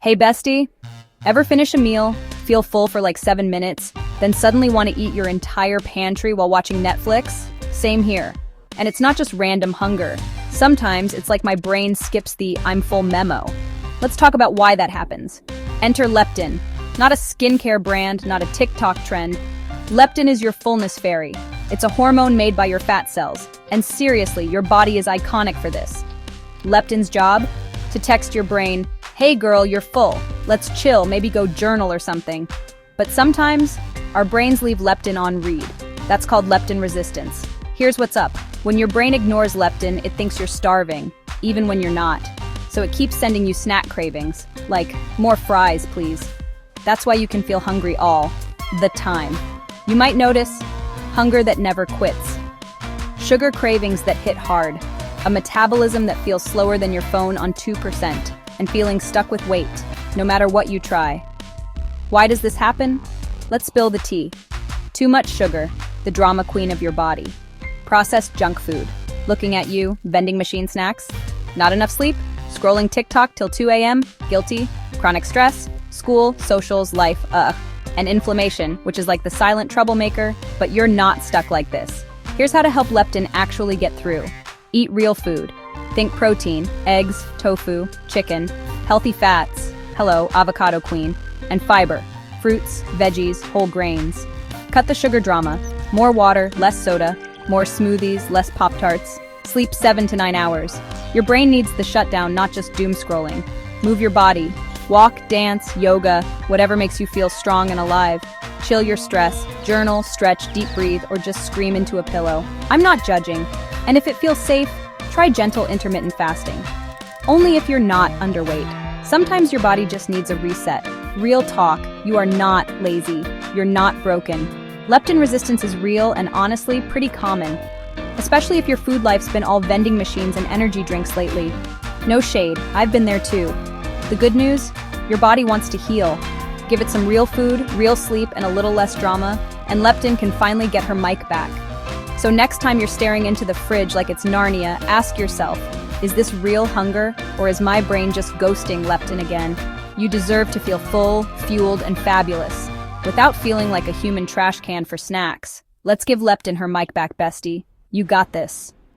Hey bestie, ever finish a meal, feel full for like 7 minutes, then suddenly want to eat your entire pantry while watching Netflix? Same here. And it's not just random hunger. Sometimes it's like my brain skips the "I'm full" memo. Let's talk about why that happens. Enter leptin. Not a skincare brand, not a TikTok trend. Leptin is your fullness fairy. It's a hormone made by your fat cells. And seriously, your body is iconic for this. Leptin's job? To text your brain, "Hey girl, you're full. Let's chill, maybe go journal or something." But sometimes, our brains leave leptin on read. That's called leptin resistance. Here's what's up. When your brain ignores leptin, it thinks you're starving, even when you're not. So it keeps sending you snack cravings, like, "More fries, please." That's why you can feel hungry all the time. You might notice hunger that never quits, sugar cravings that hit hard, a metabolism that feels slower than your phone on 2%, and feeling stuck with weight, no matter what you try. Why does this happen? Let's spill the tea. Too much sugar, the drama queen of your body. Processed junk food, looking at you, vending machine snacks. Not enough sleep? Scrolling TikTok till 2 a.m., guilty. Chronic stress, school, socials, life, and inflammation, which is like the silent troublemaker, but you're not stuck like this. Here's how to help leptin actually get through. Eat real food. Think protein, eggs, tofu, chicken, healthy fats, hello, avocado queen, and fiber, fruits, veggies, whole grains. Cut the sugar drama. More water, less soda, more smoothies, less Pop-Tarts. Sleep 7 to 9 hours. Your brain needs the shutdown, not just doom scrolling. Move your body. Walk, dance, yoga, whatever makes you feel strong and alive. Chill your stress, journal, stretch, deep breathe, or just scream into a pillow. I'm not judging. And if it feels safe, try gentle intermittent fasting. Only if you're not underweight. Sometimes your body just needs a reset. Real talk, you are not lazy. You're not broken. Leptin resistance is real and honestly pretty common, especially if your food life's been all vending machines and energy drinks lately. No shade, I've been there too. The good news? Your body wants to heal. Give it some real food, real sleep, and a little less drama, and leptin can finally get her mic back. So next time you're staring into the fridge like it's Narnia, ask yourself, is this real hunger, or is my brain just ghosting leptin again? You deserve to feel full, fueled, and fabulous, without feeling like a human trash can for snacks. Let's give leptin her mic back, bestie. You got this.